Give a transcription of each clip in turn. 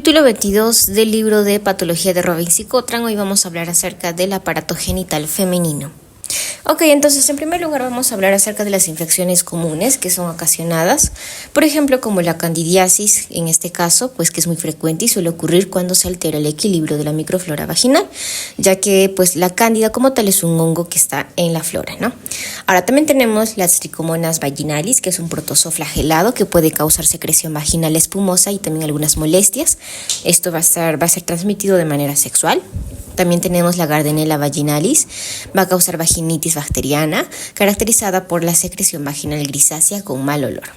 Capítulo 22 del libro de Patología de Robbins y Cotran. Hoy vamos a hablar acerca del aparato genital femenino. Ok, entonces en primer lugar vamos a hablar acerca de las infecciones comunes que son ocasionadas, por ejemplo como la candidiasis, en este caso, pues que es muy frecuente y suele ocurrir cuando se altera el equilibrio de la microflora vaginal, ya que pues la cándida como tal es un hongo que está en la flora, ¿no? Ahora también tenemos las tricomonas vaginalis, que es un protozoo flagelado que puede causar secreción vaginal espumosa y también algunas molestias. Esto va a ser transmitido de manera sexual. También tenemos la Gardnerella vaginalis, va a causar vaginitis bacteriana, caracterizada por la secreción vaginal grisácea con mal olor.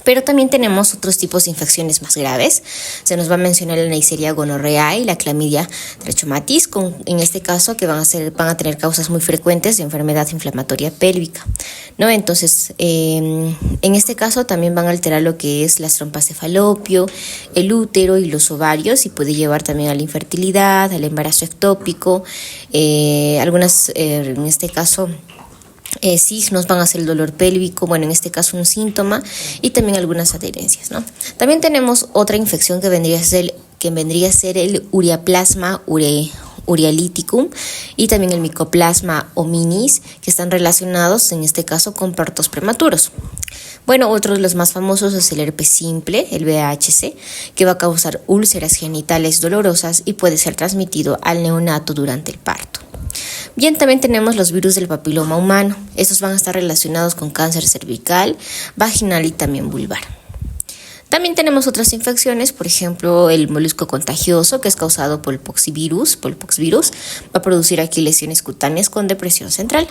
Pero también tenemos otros tipos de infecciones más graves. Se nos va a mencionar la Neisseria gonorrhoeae y la clamidia trachomatis, en este caso que van a tener causas muy frecuentes de enfermedad inflamatoria pélvica, ¿no? Entonces, en este caso también van a alterar lo que es las trompas de falopio, el útero y los ovarios, y puede llevar también a la infertilidad, al embarazo ectópico, algunas, en este caso, sí nos van a hacer el dolor pélvico, bueno, en este caso un síntoma, y también algunas adherencias, ¿no? También tenemos otra infección que vendría a ser el Ureaplasma urealyticum y también el Mycoplasma hominis, que están relacionados en este caso con partos prematuros. Bueno, otro de los más famosos es el herpes simple, el VHC, que va a causar úlceras genitales dolorosas y puede ser transmitido al neonato durante el parto. Bien, también tenemos los virus del papiloma humano. Estos van a estar relacionados con cáncer cervical, vaginal y también vulvar. También tenemos otras infecciones, por ejemplo, el molusco contagioso, que es causado por el poxvirus, va a producir aquí lesiones cutáneas con depresión central.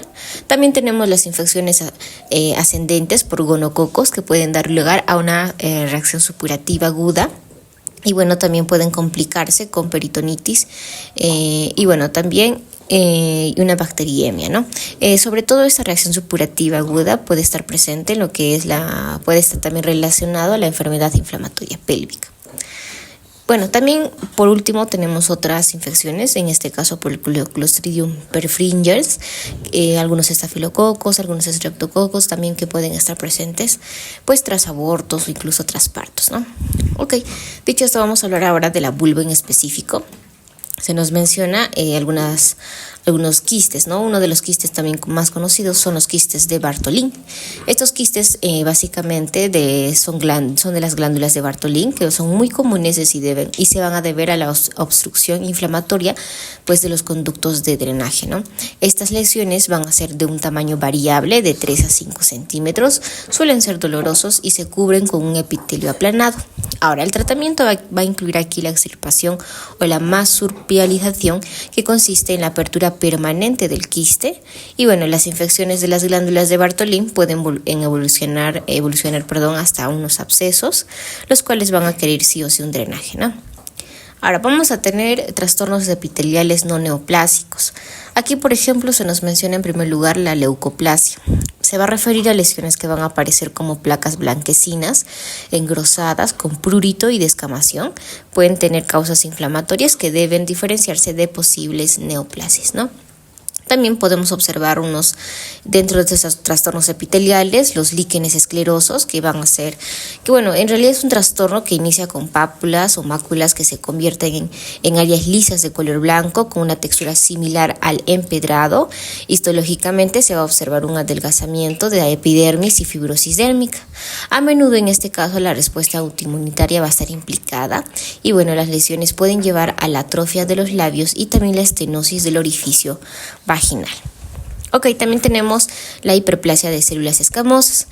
También tenemos las infecciones ascendentes por gonococos, que pueden dar lugar a una reacción supurativa aguda. Y bueno, también pueden complicarse con peritonitis y bueno, también y una bacteriemia, ¿no? Sobre todo esta reacción supurativa aguda puede estar presente en lo que es puede estar también relacionado a la enfermedad inflamatoria pélvica. Bueno, también por último tenemos otras infecciones, en este caso por el Clostridium perfringens, algunos estafilococos, algunos streptococos también que pueden estar presentes pues tras abortos o incluso tras partos, ¿no? Ok, dicho esto, vamos a hablar ahora de la vulva en específico. Se nos menciona algunos quistes, ¿no? Uno de los quistes también más conocidos son los quistes de Bartholin. Estos quistes básicamente son de las glándulas de Bartholin, que son muy comunes y se van a deber a la obstrucción inflamatoria pues, de los conductos de drenaje, ¿no? Estas lesiones van a ser de un tamaño variable de 3 a 5 centímetros, suelen ser dolorosos y se cubren con un epitelio aplanado. Ahora, el tratamiento va a incluir aquí la extirpación o la marsupialización, que consiste en la apertura permanente del quiste. Y bueno, las infecciones de las glándulas de Bartholin pueden evolucionar hasta unos abscesos, los cuales van a querer sí o sí un drenaje, ¿no? Ahora vamos a tener trastornos epiteliales no neoplásicos. Aquí, por ejemplo, se nos menciona en primer lugar la leucoplasia. Se va a referir a lesiones que van a aparecer como placas blanquecinas, engrosadas, con prurito y descamación. Pueden tener causas inflamatorias que deben diferenciarse de posibles neoplasias, ¿no? También podemos observar dentro de esos trastornos epiteliales, los líquenes esclerosos, que bueno, en realidad es un trastorno que inicia con pápulas o máculas que se convierten en áreas lisas de color blanco con una textura similar al empedrado. Histológicamente se va a observar un adelgazamiento de la epidermis y fibrosis dérmica. A menudo en este caso la respuesta autoinmunitaria va a estar implicada y bueno, las lesiones pueden llevar a la atrofia de los labios y también la estenosis del orificio vaginal. Ok, también tenemos la hiperplasia de células escamosas.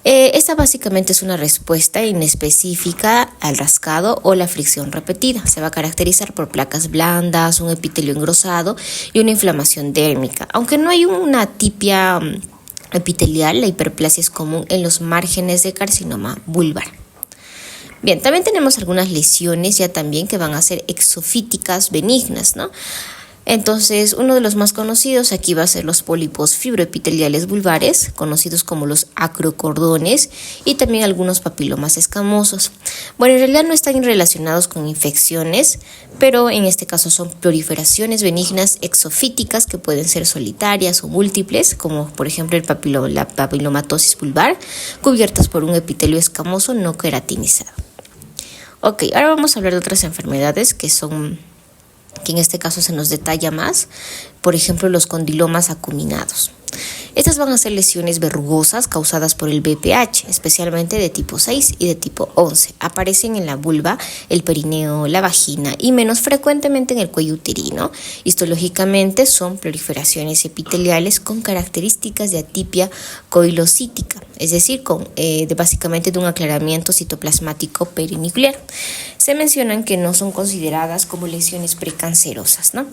Esta básicamente es una respuesta inespecífica al rascado o la fricción repetida. Se va a caracterizar por placas blandas, un epitelio engrosado y una inflamación dérmica. Aunque no hay una atipia epitelial, la hiperplasia es común en los márgenes de carcinoma vulvar. Bien, también tenemos algunas lesiones ya también que van a ser exofíticas benignas, ¿no? Entonces, uno de los más conocidos aquí va a ser los pólipos fibroepiteliales vulvares, conocidos como los acrocordones, y también algunos papilomas escamosos. Bueno, en realidad no están relacionados con infecciones, pero en este caso son proliferaciones benignas exofíticas que pueden ser solitarias o múltiples, como por ejemplo la papilomatosis vulvar, cubiertas por un epitelio escamoso no queratinizado. Ok, ahora vamos a hablar de otras enfermedades que en este caso se nos detalla más. Por ejemplo, los condilomas acuminados. Estas van a ser lesiones verrugosas causadas por el BPH, especialmente de tipo 6 y de tipo 11. Aparecen en la vulva, el perineo, la vagina y menos frecuentemente en el cuello uterino. Histológicamente son proliferaciones epiteliales con características de atipia coilocítica, es decir, básicamente de un aclaramiento citoplasmático perinuclear. Se mencionan que no son consideradas como lesiones precancerosas, ¿no?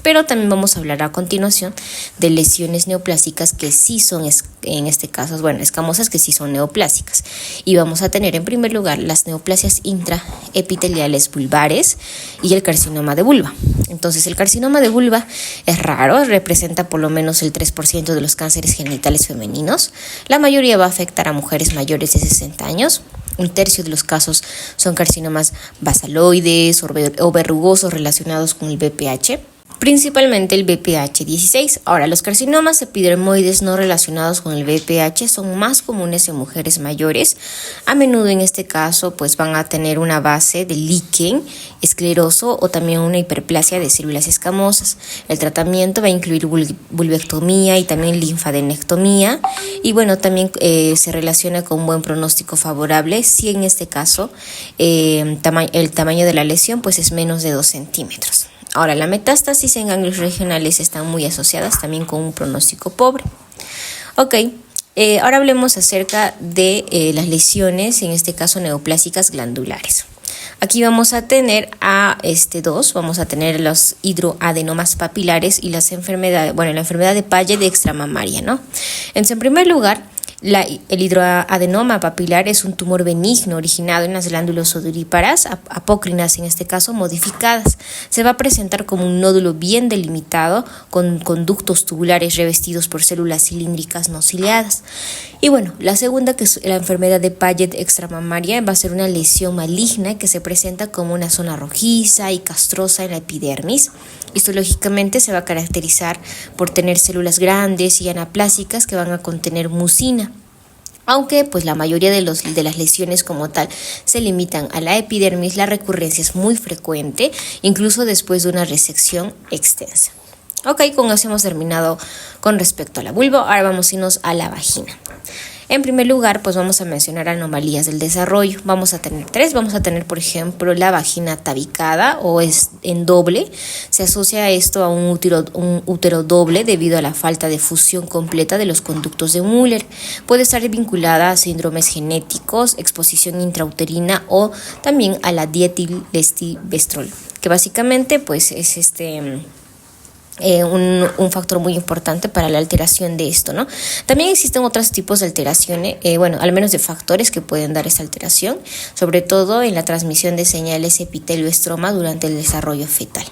Pero también vamos a hablar a continuación de lesiones neoplásicas que sí son, en este caso, escamosas que sí son neoplásicas. Y vamos a tener en primer lugar las neoplasias intraepiteliales vulvares y el carcinoma de vulva. Entonces, el carcinoma de vulva es raro, representa por lo menos el 3% de los cánceres genitales femeninos. La mayoría va a afectar a mujeres mayores de 60 años. Un tercio de los casos son carcinomas basaloides o verrugosos relacionados con el BPH. Principalmente el BPH16. Ahora, los carcinomas epidermoides no relacionados con el BPH son más comunes en mujeres mayores. A menudo en este caso pues van a tener una base de líquen escleroso o también una hiperplasia de células escamosas. El tratamiento va a incluir vulvectomía y también linfadenectomía y también se relaciona con un buen pronóstico favorable si en este caso el tamaño de la lesión pues es menos de 2 centímetros. Ahora, la metástasis en ganglios regionales están muy asociadas también con un pronóstico pobre. Ok, ahora hablemos acerca de las lesiones, en este caso neoplásicas glandulares. Aquí vamos a tener vamos a tener los hidroadenomas papilares y la enfermedad de Paget extramamaria, ¿no? Entonces, en primer lugar, el hidroadenoma papilar es un tumor benigno originado en las glándulas odoríparas, apócrinas en este caso, modificadas. Se va a presentar como un nódulo bien delimitado con conductos tubulares revestidos por células cilíndricas no ciliadas. Y la segunda, que es la enfermedad de Paget extramamaria, va a ser una lesión maligna que se presenta como una zona rojiza y castrosa en la epidermis. Histológicamente se va a caracterizar por tener células grandes y anaplásicas que van a contener mucina. Aunque pues la mayoría de las lesiones como tal se limitan a la epidermis, la recurrencia es muy frecuente, incluso después de una resección extensa. Ok, con eso hemos terminado con respecto a la vulva. Ahora vamos a irnos a la vagina. En primer lugar, pues vamos a mencionar anomalías del desarrollo. Vamos a tener 3. Vamos a tener, por ejemplo, la vagina tabicada o es en doble. Se asocia esto a un útero doble debido a la falta de fusión completa de los conductos de Müller. Puede estar vinculada a síndromes genéticos, exposición intrauterina o también a la dietilestibestrol, que básicamente pues es un factor muy importante para la alteración de esto, ¿no? También existen otros tipos de alteraciones, al menos de factores que pueden dar esta alteración, sobre todo en la transmisión de señales epitelio-estroma durante el desarrollo fetal.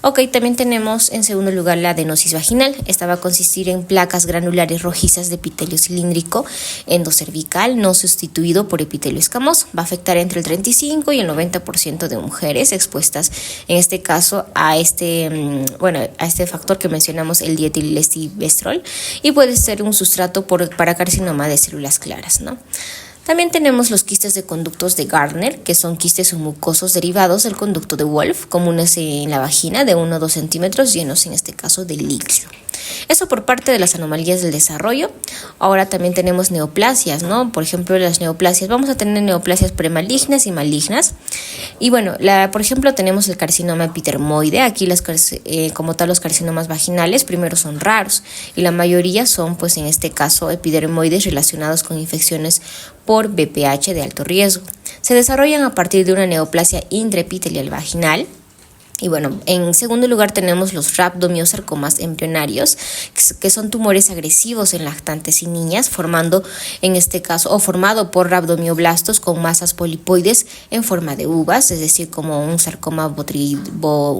Ok, también tenemos en segundo lugar la adenosis vaginal. Esta va a consistir en placas granulares rojizas de epitelio cilíndrico endocervical no sustituido por epitelio escamoso. Va a afectar entre el 35 y el 90% de mujeres expuestas, en este caso, a este factor que mencionamos, el dietilestibestrol, y puede ser un sustrato para carcinoma de células claras, ¿no? También tenemos los quistes de conductos de Gardner, que son quistes o mucosos derivados del conducto de Wolff, comunes en la vagina de 1 o 2 centímetros, llenos en este caso de líquido. Eso por parte de las anomalías del desarrollo. Ahora también tenemos neoplasias, ¿no? Por ejemplo, las neoplasias. Vamos a tener neoplasias premalignas y malignas. Y por ejemplo, tenemos el carcinoma epidermoide. Aquí como tal los carcinomas vaginales primero son raros y la mayoría son, pues en este caso, epidermoides relacionados con infecciones por BPH de alto riesgo. Se desarrollan a partir de una neoplasia intraepitelial vaginal. Y en segundo lugar tenemos los rhabdomyosarcomas embrionarios, que son tumores agresivos en lactantes y niñas, formado por rhabdomioblastos con masas polipoides en forma de uvas, es decir, como un sarcoma botrioideo,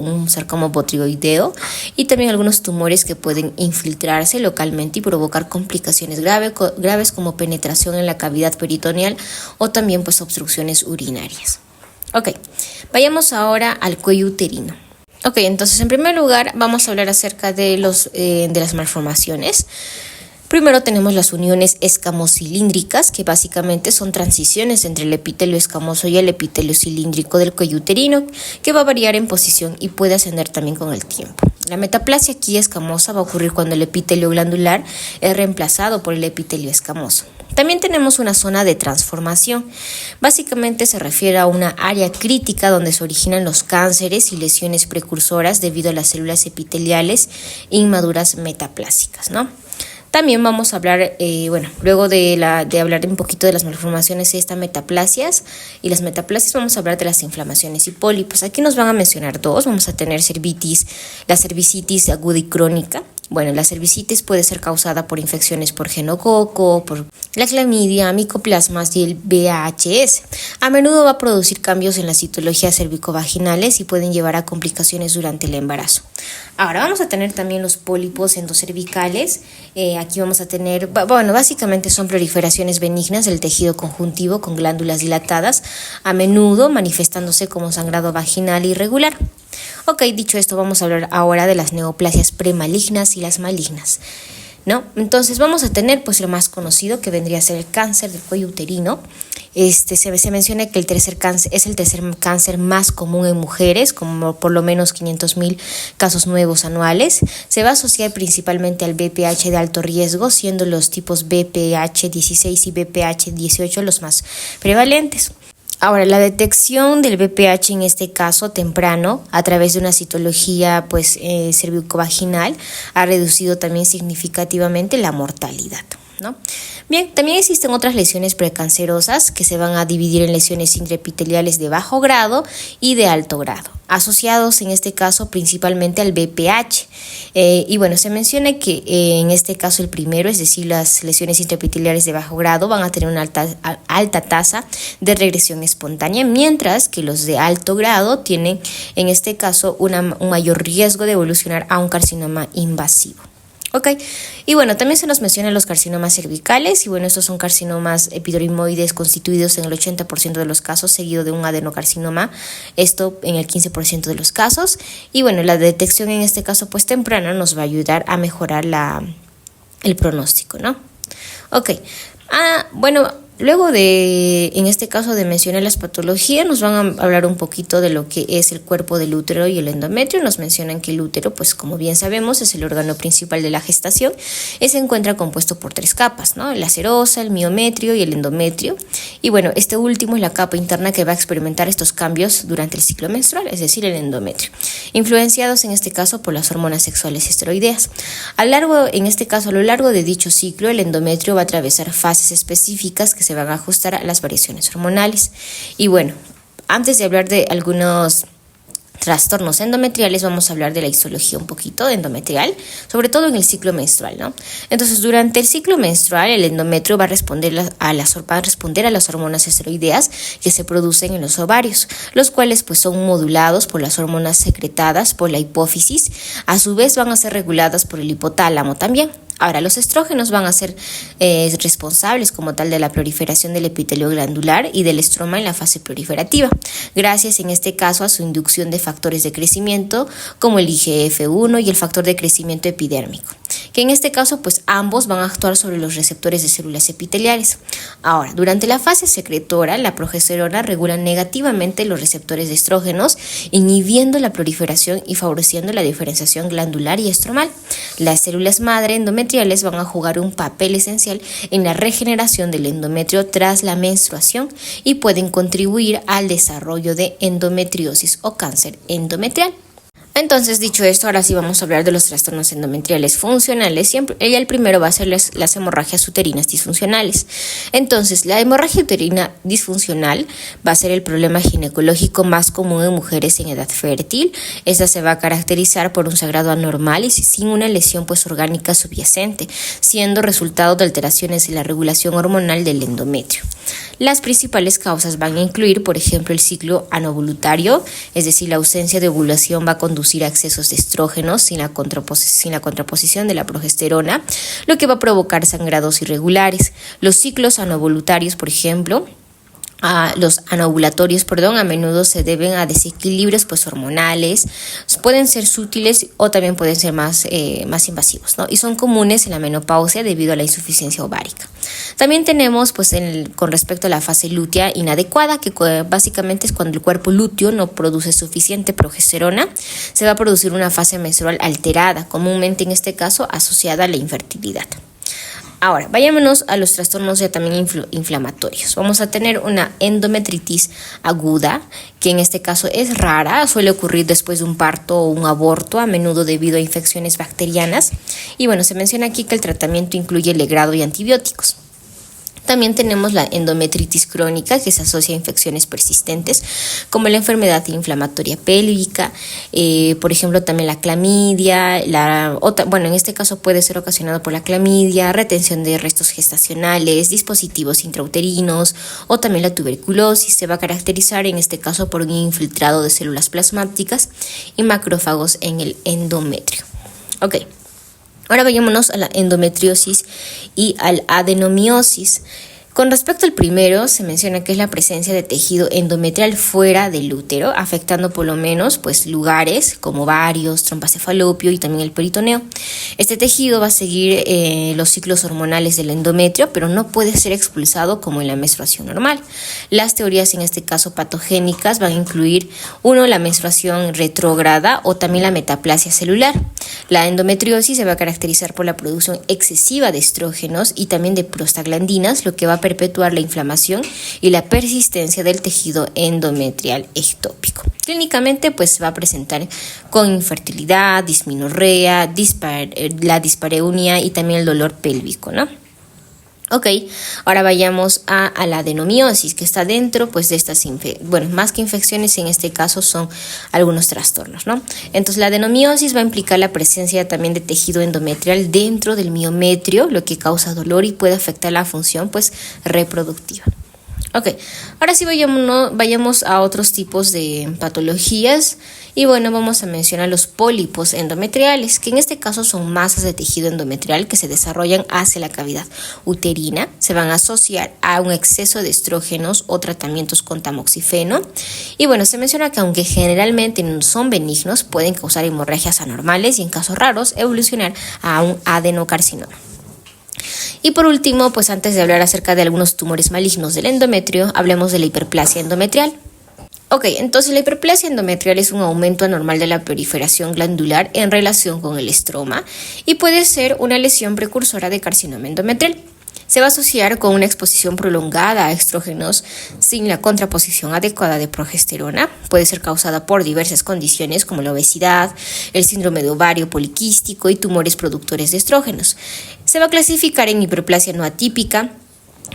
y también algunos tumores que pueden infiltrarse localmente y provocar complicaciones graves como penetración en la cavidad peritoneal o también pues obstrucciones urinarias. Ok, vayamos ahora al cuello uterino. Ok, entonces en primer lugar vamos a hablar acerca de las malformaciones. Primero tenemos las uniones escamosilíndricas, que básicamente son transiciones entre el epitelio escamoso y el epitelio cilíndrico del cuello uterino, que va a variar en posición y puede ascender también con el tiempo. La metaplasia aquí escamosa va a ocurrir cuando el epitelio glandular es reemplazado por el epitelio escamoso. También tenemos una zona de transformación. Básicamente se refiere a una área crítica donde se originan los cánceres y lesiones precursoras debido a las células epiteliales inmaduras metaplásicas, ¿no? También vamos a hablar, luego de hablar un poquito de las malformaciones y estas metaplasias y las metaplasias, vamos a hablar de las inflamaciones y pólipos. Aquí nos van a mencionar dos. Vamos a tener la cervicitis aguda y crónica. Bueno, la cervicitis puede ser causada por infecciones por genococo, por la clamidia, micoplasmas y el VHS. A menudo va a producir cambios en las citologías cervicovaginales y pueden llevar a complicaciones durante el embarazo. Ahora vamos a tener también los pólipos endocervicales. Aquí vamos a tener, básicamente son proliferaciones benignas del tejido conjuntivo con glándulas dilatadas, a menudo manifestándose como sangrado vaginal irregular. Ok, dicho esto, vamos a hablar ahora de las neoplasias premalignas y las malignas, ¿no? Entonces vamos a tener pues lo más conocido, que vendría a ser el cáncer del cuello uterino. Se menciona que es el tercer cáncer más común en mujeres, como por lo menos 500,000 casos nuevos anuales. Se va a asociar principalmente al BPH de alto riesgo, siendo los tipos BPH 16 y BPH 18 los más prevalentes. Ahora, la detección del BPH en este caso temprano a través de una citología cervicovaginal ha reducido también significativamente la mortalidad, ¿no? Bien, también existen otras lesiones precancerosas que se van a dividir en lesiones intraepiteliales de bajo grado y de alto grado, asociados en este caso principalmente al BPH. Se menciona que en este caso el primero, es decir, las lesiones intraepiteliales de bajo grado van a tener una alta tasa de regresión espontánea, mientras que los de alto grado tienen en este caso un mayor riesgo de evolucionar a un carcinoma invasivo. Ok, y también se nos mencionan los carcinomas cervicales, y estos son carcinomas epididimoides constituidos en el 80% de los casos, seguido de un adenocarcinoma, esto en el 15% de los casos, y la detección en este caso pues temprana nos va a ayudar a mejorar el pronóstico, ¿no? Ok, luego en este caso de mencionar las patologías, nos van a hablar un poquito de lo que es el cuerpo del útero y el endometrio. Nos mencionan que el útero, pues como bien sabemos, es el órgano principal de la gestación y se encuentra compuesto por 3 capas, ¿no? La serosa, el miometrio y el endometrio. Y este último es la capa interna que va a experimentar estos cambios durante el ciclo menstrual, es decir, el endometrio, influenciados en este caso por las hormonas sexuales esteroideas. A lo largo de dicho ciclo, el endometrio va a atravesar fases específicas que se van a ajustar a las variaciones hormonales. Y antes de hablar de algunos trastornos endometriales, vamos a hablar de la histología un poquito endometrial, sobre todo en el ciclo menstrual, ¿no? Entonces, durante el ciclo menstrual, el endometrio va a responder a las hormonas esteroideas que se producen en los ovarios, los cuales pues son modulados por las hormonas secretadas por la hipófisis. A su vez van a ser reguladas por el hipotálamo también. Ahora, los estrógenos van a ser responsables como tal de la proliferación del epitelio glandular y del estroma en la fase proliferativa, gracias en este caso a su inducción de factores de crecimiento como el IGF-1 y el factor de crecimiento epidérmico, que en este caso pues ambos van a actuar sobre los receptores de células epiteliales. Ahora, durante la fase secretora, la progesterona regula negativamente los receptores de estrógenos, inhibiendo la proliferación y favoreciendo la diferenciación glandular y estromal. Las células madre endometriales van a jugar un papel esencial en la regeneración del endometrio tras la menstruación y pueden contribuir al desarrollo de endometriosis o cáncer endometrial. Entonces, dicho esto, ahora sí vamos a hablar de los trastornos endometriales funcionales. El primero va a ser las hemorragias uterinas disfuncionales. Entonces, la hemorragia uterina disfuncional va a ser el problema ginecológico más común en mujeres en edad fértil. Esta se va a caracterizar por un sangrado anormal y sin una lesión orgánica subyacente, siendo resultado de alteraciones en la regulación hormonal del endometrio. Las principales causas van a incluir, por ejemplo, el ciclo anovolutario, es decir, la ausencia de ovulación va a conducir a excesos de estrógenos sin la contraposición de la progesterona, lo que va a provocar sangrados irregulares. Los ciclos anovolutarios, por ejemplo, Los anovulatorios, a menudo se deben a desequilibrios pues hormonales, pueden ser sutiles o también pueden ser más invasivos, ¿no? Y son comunes en la menopausia debido a la insuficiencia ovárica. También tenemos pues con respecto a la fase lútea inadecuada, que básicamente es cuando el cuerpo lúteo no produce suficiente progesterona, se va a producir una fase menstrual alterada, comúnmente en este caso asociada a la infertilidad. Ahora, vayámonos a los trastornos ya también inflamatorios. Vamos a tener una endometritis aguda, que en este caso es rara, suele ocurrir después de un parto o un aborto, a menudo debido a infecciones bacterianas. Y bueno, se menciona aquí que el tratamiento incluye legrado y antibióticos. También tenemos la endometritis crónica, que se asocia a infecciones persistentes como la enfermedad inflamatoria pélvica, por ejemplo también la clamidia, en este caso puede ser ocasionado por la clamidia, retención de restos gestacionales, dispositivos intrauterinos o también la tuberculosis. Se va a caracterizar en este caso por un infiltrado de células plasmáticas y macrófagos en el endometrio. Ok. Ahora vayámonos a la endometriosis y al adenomiosis. Con respecto al primero, se menciona que es la presencia de tejido endometrial fuera del útero, afectando por lo menos lugares como ovarios, trompas de falopio y también el peritoneo. Este tejido va a seguir los ciclos hormonales del endometrio, pero no puede ser expulsado como en la menstruación normal. Las teorías en este caso patogénicas van a incluir, la menstruación retrógrada o también la metaplasia celular. La endometriosis se va a caracterizar por la producción excesiva de estrógenos y también de prostaglandinas, lo que va a perpetuar la inflamación y la persistencia del tejido endometrial ectópico. Clínicamente se va a presentar con infertilidad, dismenorrea, la dispareunia y también el dolor pélvico, ¿no? Ok, ahora vayamos a la adenomiosis, que está dentro de estas, más que infecciones, en este caso son algunos trastornos, ¿no? Entonces la adenomiosis va a implicar la presencia también de tejido endometrial dentro del miometrio, lo que causa dolor y puede afectar la función reproductiva. Ok, ahora sí vayamos a otros tipos de patologías y vamos a mencionar los pólipos endometriales, que en este caso son masas de tejido endometrial que se desarrollan hacia la cavidad uterina, se van a asociar a un exceso de estrógenos o tratamientos con tamoxifeno y se menciona que aunque generalmente no son benignos, pueden causar hemorragias anormales y en casos raros evolucionar a un adenocarcinoma. Y por último, antes de hablar acerca de algunos tumores malignos del endometrio, hablemos de la hiperplasia endometrial. Ok, entonces la hiperplasia endometrial es un aumento anormal de la proliferación glandular en relación con el estroma y puede ser una lesión precursora de carcinoma endometrial. Se va a asociar con una exposición prolongada a estrógenos sin la contraposición adecuada de progesterona. Puede ser causada por diversas condiciones como la obesidad, el síndrome de ovario poliquístico y tumores productores de estrógenos. Se va a clasificar en hiperplasia no atípica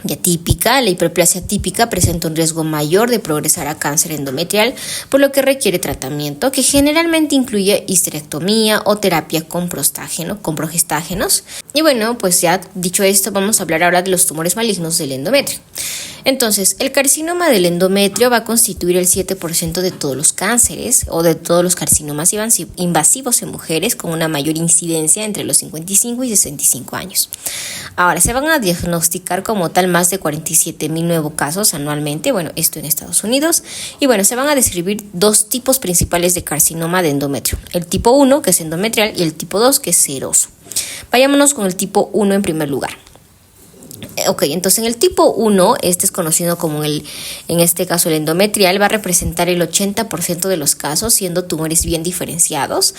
y atípica. La hiperplasia típica presenta un riesgo mayor de progresar a cáncer endometrial, por lo que requiere tratamiento que generalmente incluye histerectomía o terapia con progestágenos. Y ya dicho esto, vamos a hablar ahora de los tumores malignos del endometrio. Entonces, el carcinoma del endometrio va a constituir el 7% de todos los cánceres o de todos los carcinomas invasivos en mujeres con una mayor incidencia entre los 55 y 65 años. Ahora, se van a diagnosticar como tal más de 47,000 nuevos casos anualmente, esto en Estados Unidos, y se van a describir dos tipos principales de carcinoma de endometrio, el tipo 1, que es endometrial, y el tipo 2, que es seroso. Vayámonos con el tipo 1 en primer lugar. Ok, entonces en el tipo 1, este es conocido como en este caso el endometrial, va a representar el 80% de los casos, siendo tumores bien diferenciados.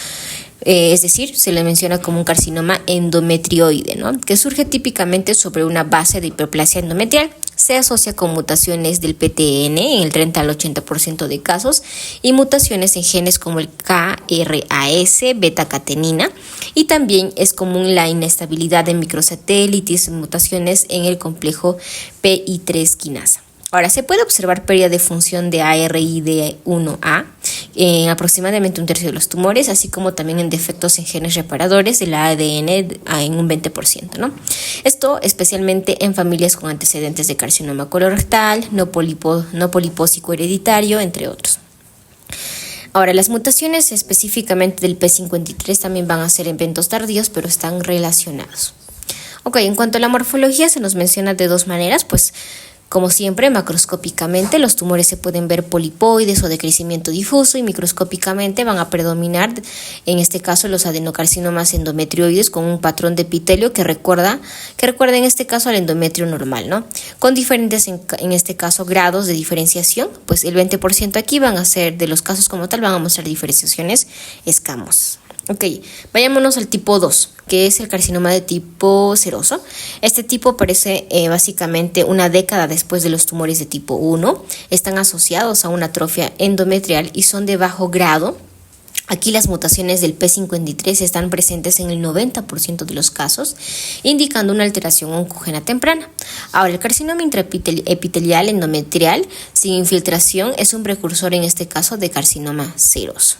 Es decir, se le menciona como un carcinoma endometrioide, ¿no? Que surge típicamente sobre una base de hiperplasia endometrial. Se asocia con mutaciones del PTN en el 30 al 80% de casos y mutaciones en genes como el KRAS, beta-catenina, y también es común la inestabilidad de microsatélites, mutaciones en el complejo PI3 quinasa. Ahora, se puede observar pérdida de función de ARID1A en aproximadamente un tercio de los tumores, así como también en defectos en genes reparadores del ADN en un 20%, ¿no? Esto especialmente en familias con antecedentes de carcinoma colorectal, no polipósico hereditario, entre otros. Ahora, las mutaciones específicamente del P53 también van a ser eventos tardíos, pero están relacionados. Ok, en cuanto a la morfología, se nos menciona de dos maneras, Como siempre, macroscópicamente los tumores se pueden ver polipoides o de crecimiento difuso y microscópicamente van a predominar, en este caso, los adenocarcinomas endometrioides con un patrón de epitelio que recuerda en este caso al endometrio normal, ¿no? Con diferentes, en este caso, grados de diferenciación, pues el 20% aquí van a ser, de los casos como tal, van a mostrar diferenciaciones escamosas. Ok, vayámonos al tipo 2, que es el carcinoma de tipo seroso. Este tipo aparece básicamente una década después de los tumores de tipo 1. Están asociados a una atrofia endometrial y son de bajo grado. Aquí las mutaciones del P53 están presentes en el 90% de los casos, indicando una alteración oncogena temprana. Ahora, el carcinoma intraepitelial endometrial sin infiltración es un precursor en este caso de carcinoma seroso.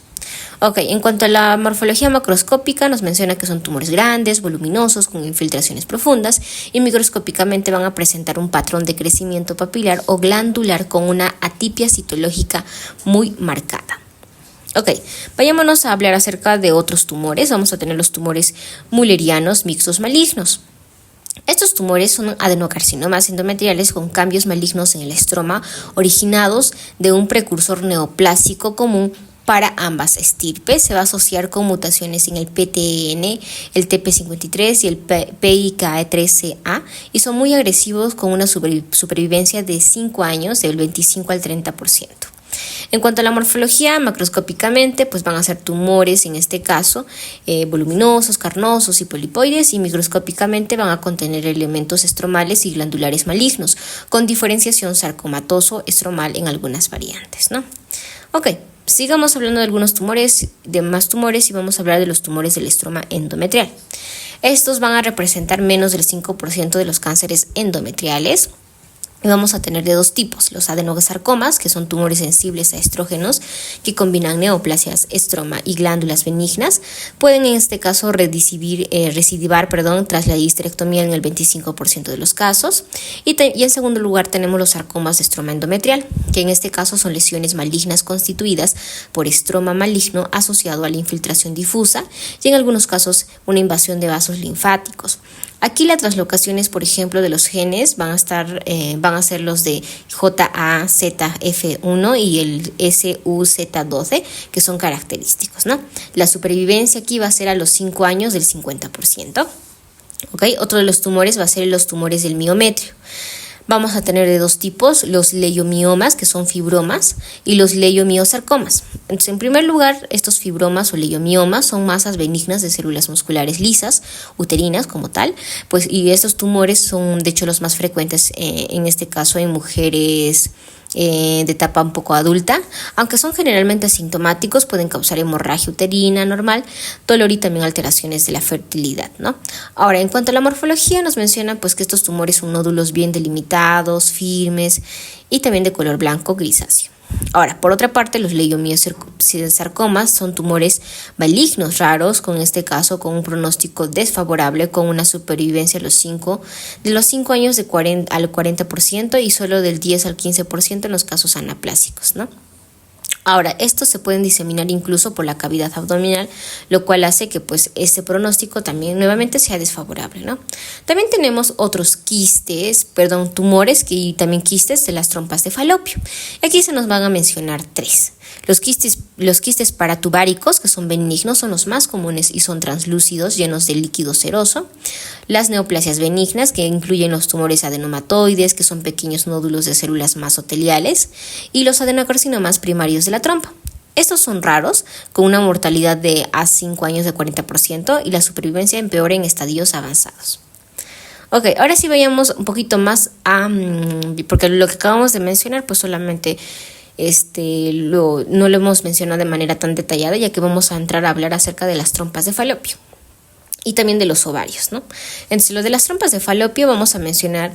Ok, en cuanto a la morfología macroscópica, nos menciona que son tumores grandes, voluminosos, con infiltraciones profundas y microscópicamente van a presentar un patrón de crecimiento papilar o glandular con una atipia citológica muy marcada. Ok, vayámonos a hablar acerca de otros tumores. Vamos a tener los tumores mullerianos mixtos malignos. Estos tumores son adenocarcinomas endometriales con cambios malignos en el estroma originados de un precursor neoplásico común para ambas estirpes. Se va a asociar con mutaciones en el PTEN, el TP53 y el PIK3CA y son muy agresivos con una supervivencia de 5 años del 25 al 30%. En cuanto a la morfología, macroscópicamente, pues van a ser tumores, en este caso, voluminosos, carnosos y polipoides, y microscópicamente van a contener elementos estromales y glandulares malignos, con diferenciación sarcomatoso-estromal en algunas variantes, ¿no? Ok, sigamos hablando de algunos tumores, de más tumores, y vamos a hablar de los tumores del estroma endometrial. Estos van a representar menos del 5% de los cánceres endometriales. Y vamos a tener de dos tipos, los adenosarcomas, que son tumores sensibles a estrógenos que neoplasias, estroma y glándulas benignas. Pueden en este caso recidivar tras la histerectomía en el 25% de los casos. Y en segundo lugar tenemos los sarcomas de estroma endometrial, que en este caso son lesiones malignas constituidas por estroma maligno asociado a la infiltración difusa y en algunos casos una invasión de vasos linfáticos. Aquí las translocaciones, por ejemplo, de los genes van a ser los de JAZF1 y el SUZ12, que son característicos, ¿no? La supervivencia aquí va a ser a los 5 años del 50%. ¿Ok? Otro de los tumores va a ser los tumores del miometrio. Vamos a tener de dos tipos, los leiomiomas, que son fibromas, y los leiomiosarcomas. Entonces, en primer lugar, estos fibromas o leiomiomas son masas benignas de células musculares lisas, uterinas como tal, pues, y estos tumores son, de hecho, los más frecuentes, en este caso, en mujeres de etapa un poco adulta, aunque son generalmente asintomáticos, pueden causar hemorragia uterina normal, dolor y también alteraciones de la fertilidad, ¿no? Ahora, en cuanto a la morfología, nos menciona pues que estos tumores son nódulos bien delimitados, firmes y también de color blanco grisáceo. Ahora, por otra parte, los leiomiosarcomas son tumores malignos raros, con este caso con un pronóstico desfavorable, con una supervivencia de los 5 años al 40% y solo del 10 al 15% en los casos anaplásicos, ¿no? Ahora, estos se pueden diseminar incluso por la cavidad abdominal, lo cual hace que pues este pronóstico también nuevamente sea desfavorable, ¿no? También tenemos otros tumores y también quistes de las trompas de falopio. Aquí se nos van a mencionar 3. Los quistes paratubáricos, que son benignos, son los más comunes y son translúcidos, llenos de líquido seroso. Las neoplasias benignas, que incluyen los tumores adenomatoides, que son pequeños nódulos de células masoteliales, y los adenocarcinomas primarios de la trompa. Estos son raros, con una mortalidad de a 5 años de 40% y la supervivencia empeora en estadios avanzados. Ok, ahora sí vayamos un poquito más porque lo que acabamos de mencionar pues solamente no lo hemos mencionado de manera tan detallada, ya que vamos a entrar a hablar acerca de las trompas de falopio y también de los ovarios, ¿no? Entonces, lo de las trompas de falopio vamos a mencionar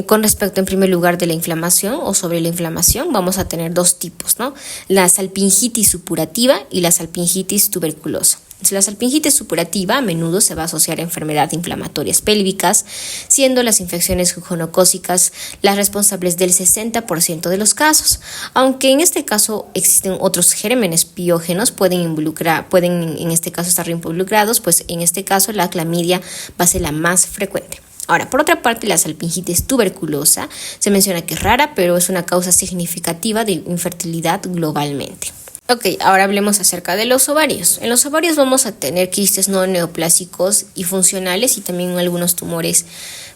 con respecto, en primer lugar, de la inflamación o sobre la inflamación. Vamos a tener dos tipos, ¿no? La salpingitis supurativa y la salpingitis tuberculosa. La salpingitis supurativa a menudo se va a asociar a enfermedades inflamatorias pélvicas, siendo las infecciones gonocócicas las responsables del 60% de los casos. Aunque en este caso existen otros gérmenes piógenos, pueden en este caso estar involucrados, pues en este caso la clamidia va a ser la más frecuente. Ahora, por otra parte, la salpingitis tuberculosa se menciona que es rara, pero es una causa significativa de infertilidad globalmente. Ok, ahora hablemos acerca de los ovarios. En los ovarios vamos a tener quistes no neoplásicos y funcionales y también algunos tumores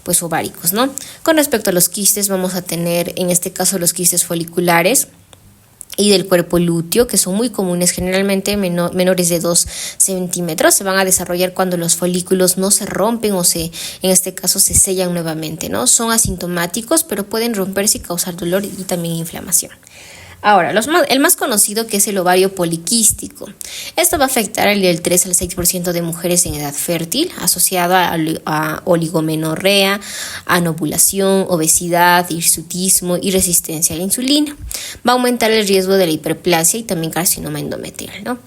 pues ováricos, ¿no? Con respecto a los quistes vamos a tener en este caso los quistes foliculares y del cuerpo lúteo, que son muy comunes, generalmente menores de 2 centímetros. Se van a desarrollar cuando los folículos no se rompen o en este caso se sellan nuevamente, ¿no? Son asintomáticos, pero pueden romperse y causar dolor y también inflamación. Ahora, el más conocido, que es el ovario poliquístico. Esto va a afectar del 3 al 6% de mujeres en edad fértil, asociado a oligomenorrea, anovulación, obesidad, hirsutismo y resistencia a la insulina. Va a aumentar el riesgo de la hiperplasia y también carcinoma endometrial, ¿no?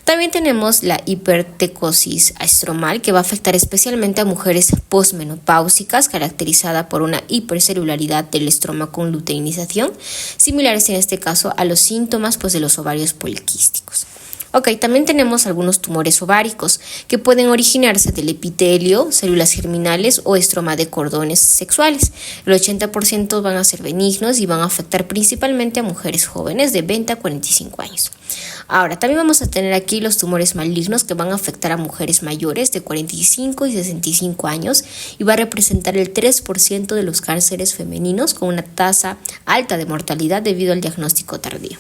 También tenemos la hipertecosis estromal, que va a afectar especialmente a mujeres posmenopáusicas, caracterizada por una hipercelularidad del estroma con luteinización, similares en este caso a los síntomas de los ovarios poliquísticos. Ok, también tenemos algunos tumores ováricos que pueden originarse del epitelio, células germinales o estroma de cordones sexuales. El 80% van a ser benignos y van a afectar principalmente a mujeres jóvenes de 20 a 45 años. Ahora, también vamos a tener aquí los tumores malignos que van a afectar a mujeres mayores de 45 y 65 años y va a representar el 3% de los cánceres femeninos con una tasa alta de mortalidad debido al diagnóstico tardío.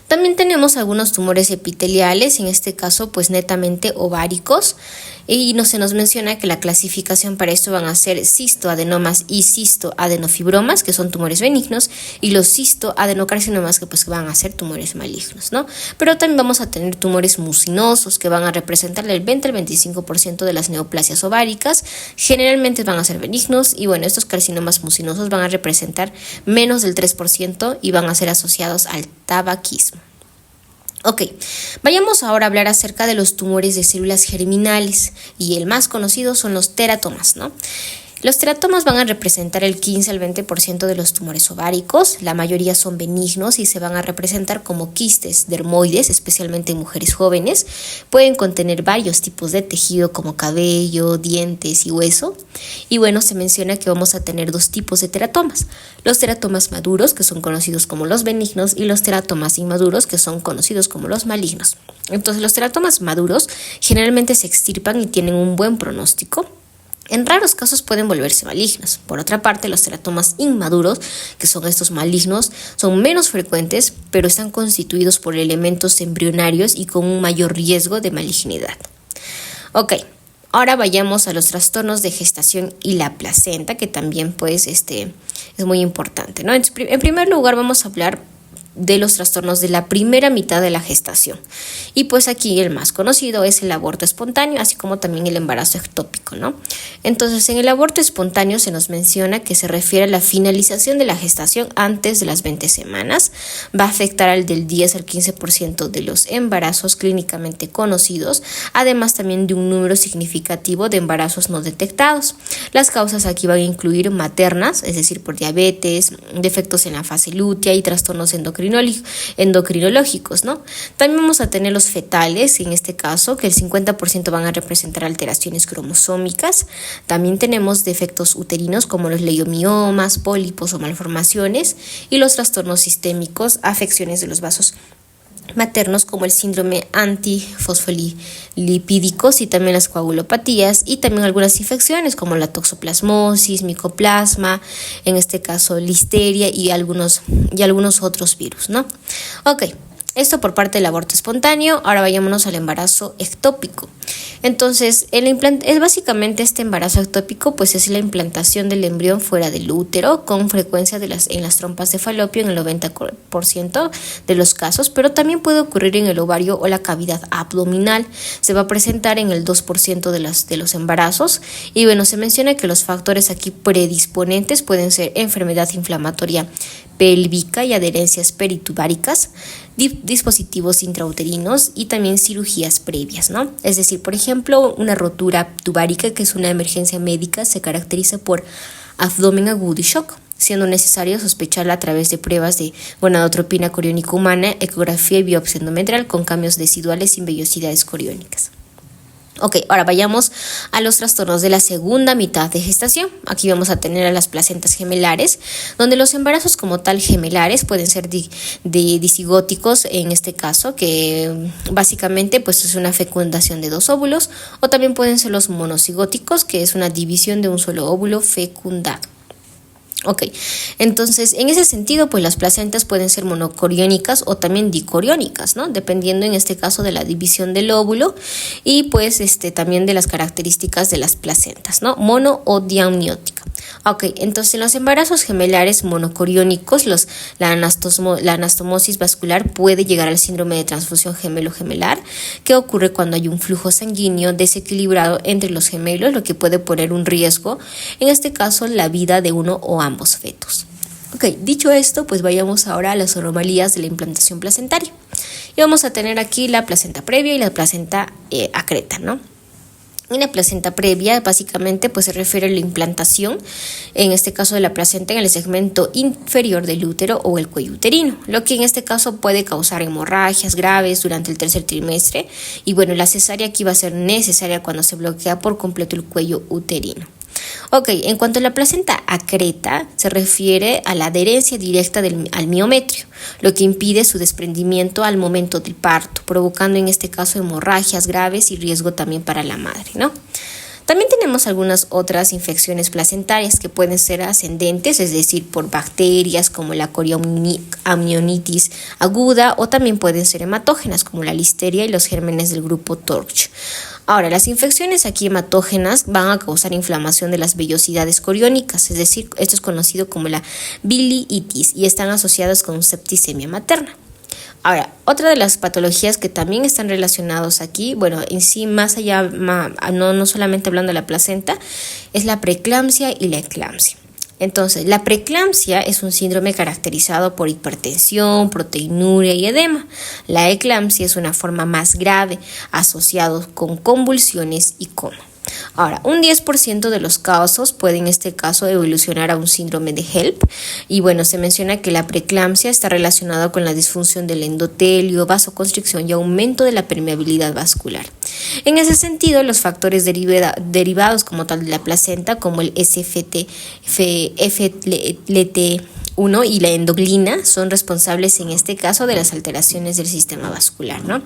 También tenemos algunos tumores epiteliales, en este caso pues netamente ováricos, y se nos menciona que la clasificación para esto van a ser cistoadenomas y cistoadenofibromas, que son tumores benignos, y los cistoadenocarcinomas, que pues van a ser tumores malignos, ¿no? Pero también vamos a tener tumores mucinosos que van a representar el 20 al 25% de las neoplasias ováricas, generalmente van a ser benignos, y bueno, estos carcinomas mucinosos van a representar menos del 3% y van a ser asociados al tabaquismo. Ok, vayamos ahora a hablar acerca de los tumores de células germinales y el más conocido son los teratomas, ¿no? Los teratomas van a representar el 15 al 20% de los tumores ováricos, la mayoría son benignos y se van a representar como quistes dermoides, especialmente en mujeres jóvenes. Pueden contener varios tipos de tejido como cabello, dientes y hueso. Y bueno, se menciona que vamos a tener dos tipos de teratomas. Los teratomas maduros, que son conocidos como los benignos, y los teratomas inmaduros, que son conocidos como los malignos. Entonces, los teratomas maduros generalmente se extirpan y tienen un buen pronóstico. En raros casos pueden volverse malignos. Por otra parte, los teratomas inmaduros, que son estos malignos, son menos frecuentes, pero están constituidos por elementos embrionarios y con un mayor riesgo de malignidad. Ok, ahora vayamos a los trastornos de gestación y la placenta, que también pues es muy importante, ¿no? En primer lugar vamos a hablar de los trastornos de la primera mitad de la gestación. Y pues aquí el más conocido es el aborto espontáneo, así como también el embarazo ectópico, ¿no? Entonces, en el aborto espontáneo se nos menciona que se refiere a la finalización de la gestación antes de las 20 semanas. Va a afectar al del 10 al 15% de los embarazos clínicamente conocidos, además también de un número significativo de embarazos no detectados. Las causas aquí van a incluir maternas, es decir, por diabetes, defectos en la fase lútea y trastornos endocrinológicos, ¿no? También vamos a tener los fetales, en este caso, que el 50% van a representar alteraciones cromosómicas. También tenemos defectos uterinos como los leiomiomas, pólipos o malformaciones, y los trastornos sistémicos, afecciones de los vasos maternos como el síndrome antifosfolipídicos y también las coagulopatías, y también algunas infecciones como la toxoplasmosis, micoplasma, en este caso listeria y algunos otros virus, ¿no? Ok, esto por parte del aborto espontáneo. Ahora vayámonos al embarazo ectópico. Entonces, es básicamente este embarazo ectópico, pues es la implantación del embrión fuera del útero, con frecuencia en las trompas de falopio en el 90% de los casos, pero también puede ocurrir en el ovario o la cavidad abdominal. Se va a presentar en el 2% de los embarazos. Y bueno, se menciona que los factores aquí predisponentes pueden ser enfermedad inflamatoria pélvica y adherencias peritubáricas, dispositivos intrauterinos y también cirugías previas, ¿no? Es decir, por ejemplo, una rotura tubárica, que es una emergencia médica, se caracteriza por abdomen agudo y shock, siendo necesario sospecharla a través de pruebas de gonadotropina coriónica humana, ecografía y biopsia endometrial con cambios deciduales sin vellosidades coriónicas. Ok, ahora vayamos a los trastornos de la segunda mitad de gestación. Aquí vamos a tener a las placentas gemelares, donde los embarazos como tal gemelares pueden ser disigóticos en este caso, que básicamente pues es una fecundación de 2 óvulos, o también pueden ser los monocigóticos, que es una división de un solo óvulo fecundado. Ok, entonces en ese sentido pues las placentas pueden ser monocoriónicas o también dicoriónicas, ¿no? Dependiendo en este caso de la división del óvulo y pues también de las características de las placentas, ¿no? Mono o diamniótica. Ok, entonces en los embarazos gemelares monocoriónicos la anastomosis vascular puede llegar al síndrome de transfusión gemelo-gemelar, que ocurre cuando hay un flujo sanguíneo desequilibrado entre los gemelos, lo que puede poner un riesgo, en este caso la vida de uno o ambos fetos. Ok, dicho esto, pues vayamos ahora a las anomalías de la implantación placentaria. Y vamos a tener aquí la placenta previa y la placenta acreta, ¿no? En la placenta previa, básicamente, pues se refiere a la implantación, en este caso de la placenta, en el segmento inferior del útero o el cuello uterino, lo que en este caso puede causar hemorragias graves durante el tercer trimestre. Y bueno, la cesárea aquí va a ser necesaria cuando se bloquea por completo el cuello uterino. Ok, en cuanto a la placenta acreta, se refiere a la adherencia directa al miometrio, lo que impide su desprendimiento al momento del parto, provocando en este caso hemorragias graves y riesgo también para la madre, ¿no? También tenemos algunas otras infecciones placentarias que pueden ser ascendentes, es decir, por bacterias como la corioamnionitis aguda, o también pueden ser hematógenas como la listeria y los gérmenes del grupo TORCH. Ahora, las infecciones aquí hematógenas van a causar inflamación de las vellosidades coriónicas, es decir, esto es conocido como la biliitis y están asociadas con septicemia materna. Ahora, otra de las patologías que también están relacionados aquí, bueno, en sí más allá, no solamente hablando de la placenta, es la preeclampsia y la eclampsia. Entonces, la preeclampsia es un síndrome caracterizado por hipertensión, proteinuria y edema. La eclampsia es una forma más grave, asociado con convulsiones y coma. Ahora, un 10% de los casos puede en este caso evolucionar a un síndrome de HELLP y bueno, se menciona que la preeclampsia está relacionada con la disfunción del endotelio, vasoconstricción y aumento de la permeabilidad vascular. En ese sentido, los factores derivados como tal de la placenta, como el FLT1 y la endoglina, son responsables en este caso de las alteraciones del sistema vascular, ¿no?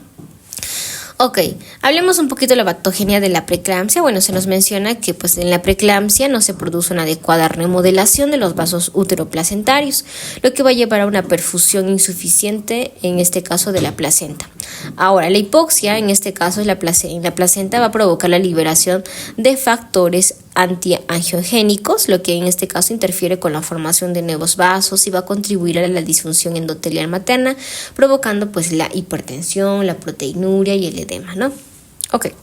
Ok, hablemos un poquito de la patogenia de la preeclampsia. Bueno, se nos menciona que pues en la preeclampsia no se produce una adecuada remodelación de los vasos uteroplacentarios, lo que va a llevar a una perfusión insuficiente, en este caso de la placenta. Ahora, la hipoxia, en este caso en la placenta, va a provocar la liberación de factores antiangiogénicos, lo que en este caso interfiere con la formación de nuevos vasos y va a contribuir a la disfunción endotelial materna, provocando pues la hipertensión, la proteinuria y el edema, ¿no? Ok.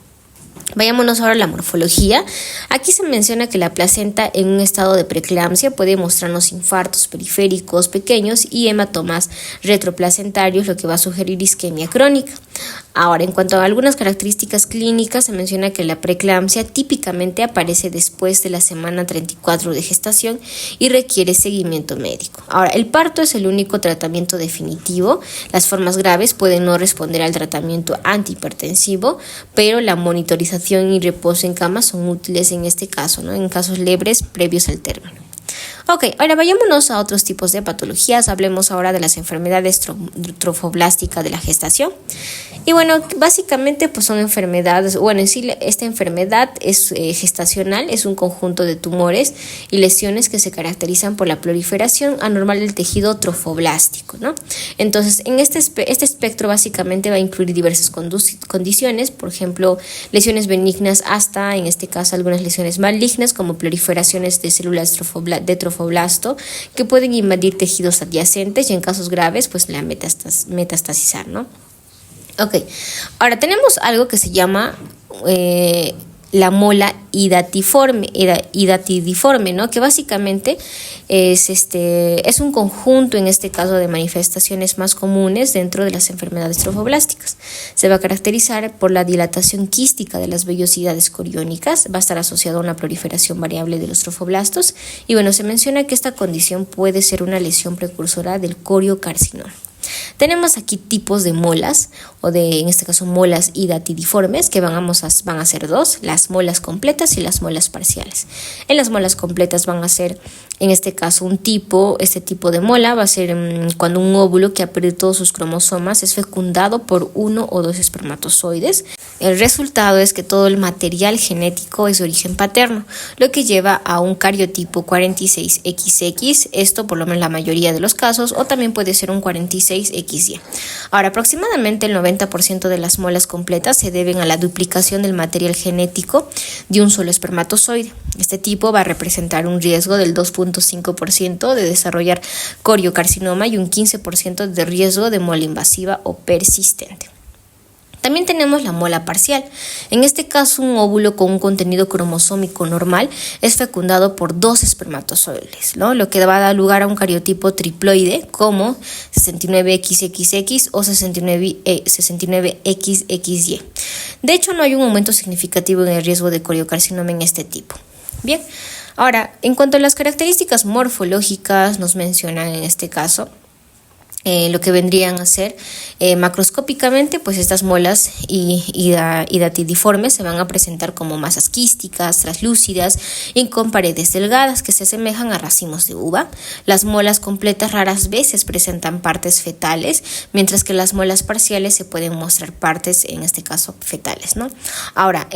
Vayámonos ahora a la morfología. Aquí se menciona que la placenta en un estado de preeclampsia puede mostrarnos infartos periféricos pequeños y hematomas retroplacentarios, lo que va a sugerir isquemia crónica. Ahora, en cuanto a algunas características clínicas, se menciona que la preeclampsia típicamente aparece después de la semana 34 de gestación y requiere seguimiento médico. Ahora, el parto es el único tratamiento definitivo. Las formas graves pueden no responder al tratamiento antihipertensivo, pero la monitorización y reposo en cama son útiles en este caso, ¿no? En casos leves previos al término. Ok, ahora vayámonos a otros tipos de patologías. Hablemos ahora de las enfermedades trofoblásticas de la gestación. Y bueno, básicamente pues son enfermedades, bueno, en sí esta enfermedad es gestacional, es un conjunto de tumores y lesiones que se caracterizan por la proliferación anormal del tejido trofoblástico, ¿no? Entonces, en este espectro básicamente va a incluir diversas condiciones, por ejemplo, lesiones benignas hasta, en este caso, algunas lesiones malignas como proliferaciones de células de trofoblasto que pueden invadir tejidos adyacentes y en casos graves, pues la metastasizar, ¿no? Ok, ahora tenemos algo que se llama la mola hidatidiforme, ¿no? Que básicamente es un conjunto, en este caso, de manifestaciones más comunes dentro de las enfermedades trofoblásticas. Se va a caracterizar por la dilatación quística de las vellosidades coriónicas, va a estar asociado a una proliferación variable de los trofoblastos y bueno, se menciona que esta condición puede ser una lesión precursora del coriocarcinoma. Tenemos aquí tipos de molas, en este caso molas hidatidiformes, que van a ser dos, las molas completas y las molas parciales. En las molas completas van a ser, en este caso, este tipo de mola va a ser cuando un óvulo que ha perdido todos sus cromosomas es fecundado por 1 o 2 espermatozoides. El resultado es que todo el material genético es de origen paterno, lo que lleva a un cariotipo 46XX, esto por lo menos la mayoría de los casos, o también puede ser un 46XY. Ahora, aproximadamente el 90% de las molas completas se deben a la duplicación del material genético de un solo espermatozoide. Este tipo va a representar un riesgo del 2.5% de desarrollar coriocarcinoma y un 15% de riesgo de mola invasiva o persistente. También tenemos la mola parcial. En este caso, un óvulo con un contenido cromosómico normal es fecundado por 2 espermatozoides, ¿no? Lo que va a dar lugar a un cariotipo triploide como 69XXX o 69XXY. De hecho, no hay un aumento significativo en el riesgo de coriocarcinoma en este tipo. Bien, ahora, en cuanto a las características morfológicas, nos mencionan en este caso lo que vendrían a ser macroscópicamente, pues estas molas hidatidiformes se van a presentar como masas quísticas, translúcidas y con paredes delgadas que se asemejan a racimos de uva. Las molas completas raras veces presentan partes fetales, mientras que las molas parciales se pueden mostrar partes, en este caso, fetales, ¿no? Ahora,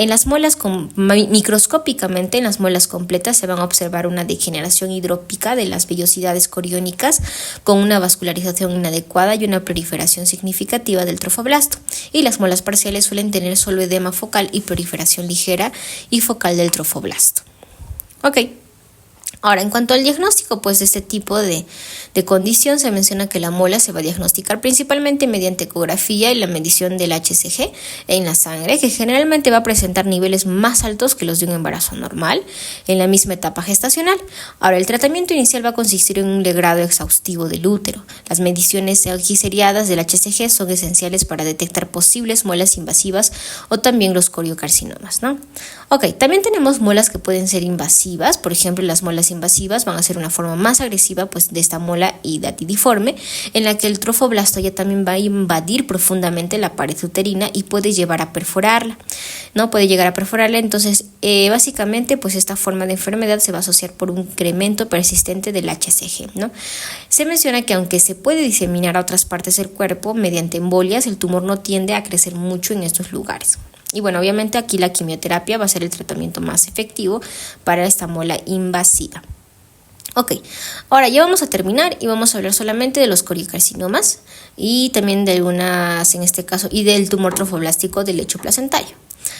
microscópicamente, en las molas completas se van a observar una degeneración hidrópica de las vellosidades coriónicas con una vascularización inadecuada y una proliferación significativa del trofoblasto, y las molas parciales suelen tener solo edema focal y proliferación ligera y focal del trofoblasto. Ok. Ahora, en cuanto al diagnóstico pues, de este tipo de condición, se menciona que la mola se va a diagnosticar principalmente mediante ecografía y la medición del HCG en la sangre, que generalmente va a presentar niveles más altos que los de un embarazo normal en la misma etapa gestacional. Ahora, el tratamiento inicial va a consistir en un legrado exhaustivo del útero. Las mediciones aquí seriadas del HCG son esenciales para detectar posibles molas invasivas o también los coriocarcinomas, ¿no? Ok, también tenemos molas que pueden ser invasivas. Por ejemplo, las molas invasivas van a ser una forma más agresiva pues, de esta mola hidatidiforme, en la que el trofoblasto ya también va a invadir profundamente la pared uterina y puede llevar a perforarla, ¿no? Puede llegar a perforarla. Entonces, básicamente, pues esta forma de enfermedad se va a asociar por un incremento persistente del HCG, ¿no? Se menciona que aunque se puede diseminar a otras partes del cuerpo mediante embolias, el tumor no tiende a crecer mucho en estos lugares. Y bueno, obviamente aquí la quimioterapia va a ser el tratamiento más efectivo para esta mola invasiva. Ok, ahora ya vamos a terminar y vamos a hablar solamente de los coriocarcinomas y también de algunas, en este caso, y del tumor trofoblástico del lecho placentario.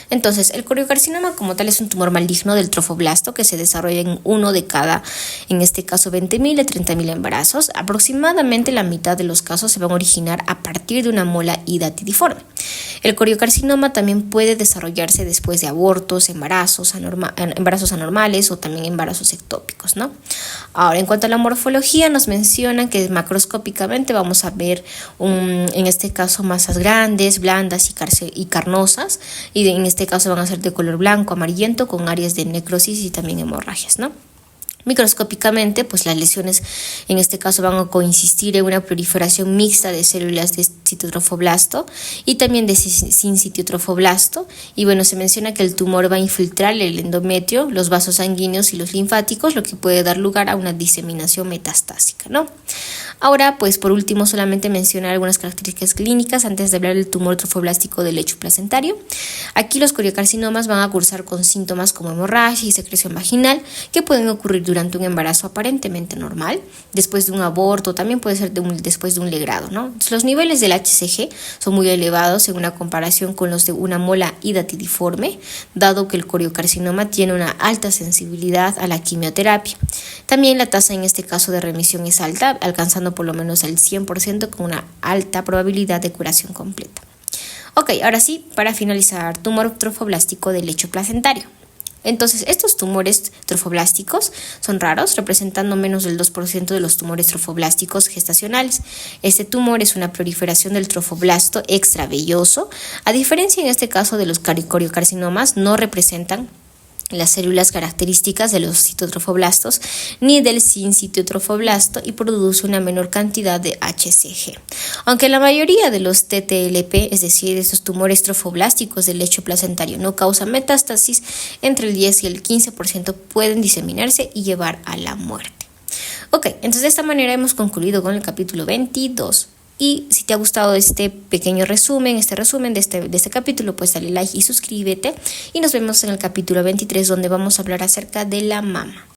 Entonces, el coriocarcinoma como tal es un tumor maligno del trofoblasto que se desarrolla en uno de cada, en este caso, 20.000 a 30.000 embarazos. Aproximadamente la mitad de los casos se van a originar a partir de una mola hidatidiforme. El coriocarcinoma también puede desarrollarse después de abortos, embarazos anormales o también embarazos ectópicos, ¿no? Ahora, en cuanto a la morfología, nos mencionan que macroscópicamente vamos a ver, en este caso, masas grandes, blandas y carnosas, y en este caso van a ser de color blanco, amarillento, con áreas de necrosis y también hemorragias, ¿no? Microscópicamente, pues las lesiones en este caso van a consistir en una proliferación mixta de células de citotrofoblasto y también de sincitiotrofoblasto. Y bueno, se menciona que el tumor va a infiltrar el endometrio, los vasos sanguíneos y los linfáticos, lo que puede dar lugar a una diseminación metastásica, ¿no? Ahora, pues por último, solamente mencionar algunas características clínicas antes de hablar del tumor trofoblástico del lecho placentario. Aquí los coriocarcinomas van a cursar con síntomas como hemorragia y secreción vaginal que pueden ocurrir durante un embarazo aparentemente normal, después de un aborto, también puede ser después de un legrado, ¿no? Entonces, los niveles del HCG son muy elevados en una comparación con los de una mola hidatidiforme, dado que el coriocarcinoma tiene una alta sensibilidad a la quimioterapia. También la tasa en este caso de remisión es alta, alcanzando por lo menos el 100% con una alta probabilidad de curación completa. Ok, ahora sí, para finalizar, tumor trofoblástico del lecho placentario. Entonces, estos tumores trofoblásticos son raros, representando menos del 2% de los tumores trofoblásticos gestacionales. Este tumor es una proliferación del trofoblasto extravelloso. A diferencia en este caso de los coriocarcinomas, no representan las células características de los citotrofoblastos ni del sincitotrofoblasto y produce una menor cantidad de HCG. Aunque la mayoría de los TTLP, es decir, de estos tumores trofoblásticos del lecho placentario, no causan metástasis, entre el 10 y el 15% pueden diseminarse y llevar a la muerte. Ok, entonces de esta manera hemos concluido con el capítulo 22. Y si te ha gustado este pequeño resumen, de este capítulo, pues dale like y suscríbete. Y nos vemos en el capítulo 23, donde vamos a hablar acerca de la mama.